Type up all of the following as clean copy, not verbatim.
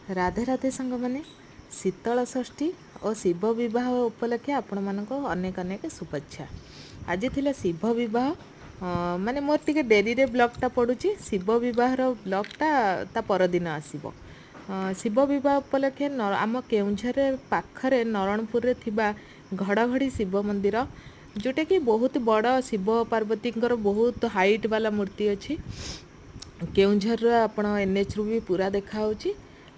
राधे राधे सांग मैंने शीतल षष्ठी और शिव विवाह उपलक्षे आपण मानक अनेक अनेक शुभेच्छा। आज थिला शिव विवाह माने मोर टिके डेरी रे ब्लॉगटा पड़ुची शिव विवाहर ब्लॉगटा ता परदिन आसीबो। शिव विवाह उपलक्षे आम केउझर पाखरे नरणपुर रे थिबा घड़घड़ी शिव मंदिर जोटा कि बहुत बड़ शिव पार्वती बहुत हाइट वाला मूर्ति अच्छी। केउझर आपण एनएच रु भी पूरा देखा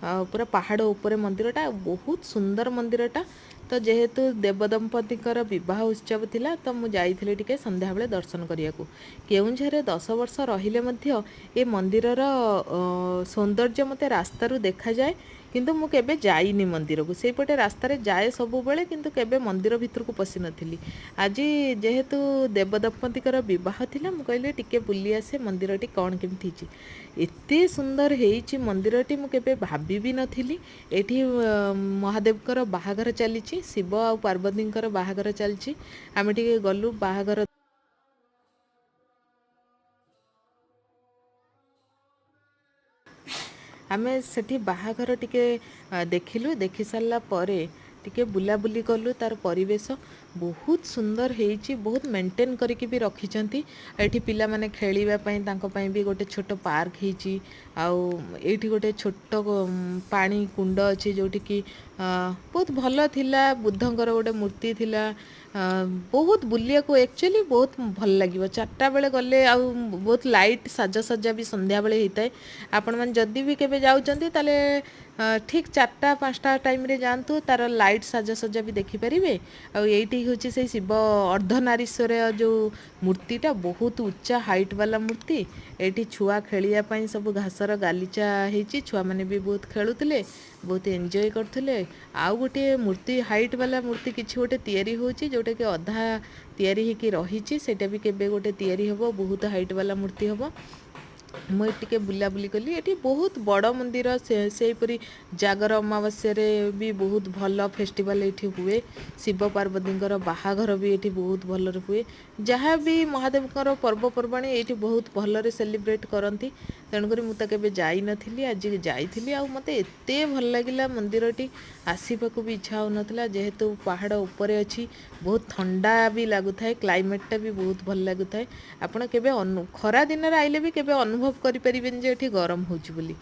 पूरा पहाड़ ऊपर मंदिरटा बहुत सुंदर मंदिरटा। तो जेहेतु देवदंपतिकर विवाह उत्सव थिला तो मु जाइथिले टिके संध्या बेले दर्शन करियाकू। केउझरे 10 वर्ष रहिले मध्य ए मंदिरर सौंदर्य मते रास्तारू देखा जाए, किंतु मु केबे जाइनी मंदिर को। सेपटे रास्ता रे जाए सब बेले, किंतु केबे मंदिर भितर को पसी नथिली। आज जेहेतु देवदंपतिकर विवाह थिला मु कहले टिके बुली आसे मंदिरटी कौन केमथि छि। एते सुंदर हेइछि मंदिरटी मु केबे भाबी भी नथिली। एठी महादेवकर बाहाघर चलीछि, शिव आ पार्वतीकर बाहाघर चलछि। आमे टिके गलु बाहाघर आमे सेठी बाहाघर टिके देखिलु। देखि सारला परे टिके बुलाबुली कलु। तार परिवेश बहुत सुंदर हेइछि, बहुत मेंटेन करके भी रखिछंती। एठी पिला माने खेलिबा पई तांको पई भी गोटे छोट पार्क हेइछि। आउ एठी गोटे छोट पानी कुंड अछि जोठी कि बहुत भल थिला। बुद्धंकर गोटे मूर्ति थिला। बहुत बुलिया को एक्चुअली बहुत भल लागिवो। 4टा बेले गले आउ बहुत लाइट साजसज्जा भी संध्या बेले हेइताय। आपण मन जदी भी केबे जाउचंती ताले ठीक 4टा 5टा टाइम रे जानतु, तार लाइट साजसज्जा भी देखि परिबे। आ एठी होछि से शिव अर्धनारीश्वर जो मूर्तिटा बहुत उच्चा हाइट वाला मूर्ति। एठी छुआ खेलिया पई सब घासर गालीचा हेछि। छुआ माने भी बहुत खेलुतले, बहुत एंजॉय करथुले। आउ गोटे मूर्ति हाइट वाला मूर्ति किछि गोटे तयारी होछि जोटा कि अधा तयारी हेकि रहिछि। सेटा भी केबे गोटे तयारी हबो, बहुत हाइट वाला मूर्ति हबो। मुझे टिके बुलाबुली कली। ये बहुत बड़ मंदिर। से परी जागर अमावास्या भी बहुत भल फेस्टिवल ये हुए। शिव पार्वतींकर बाहाघर भी ये बहुत भल हुए। जहाँ भी महादेवकर पर्वपर्वाणी ये बहुत भलरे सेलिब्रेट करती। तेणुक मुझे केवे जाई नथिली, आज जाइली। आ मते एते भल लगिला मंदिरटी, आसीबाकू भी इच्छा हो नथिला। जेहेतु पहाड़ ऊपर अच्छी, बहुत ठंडा भी लगुଥାଏ। क्लाइमेटटा भी बहुत भल लगुଥାଏ। आपण केवे खरा दिन आइले भी केवे अनुभव करि परिबेन जे एठी गरम होची बोली।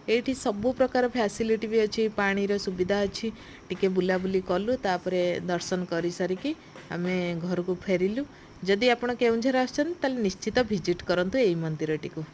एठी सब प्रकार फैसिलिटी भी अच्छी, पानी रो सुविधा अच्छी। टिके बुलाबुली कलु, तापरे दर्शन करि सारिकी आमे घर को फेरिलु। जदि आपण केउंझर आछन ताले निश्चित विजिट करंतु एई मंदिरटी को।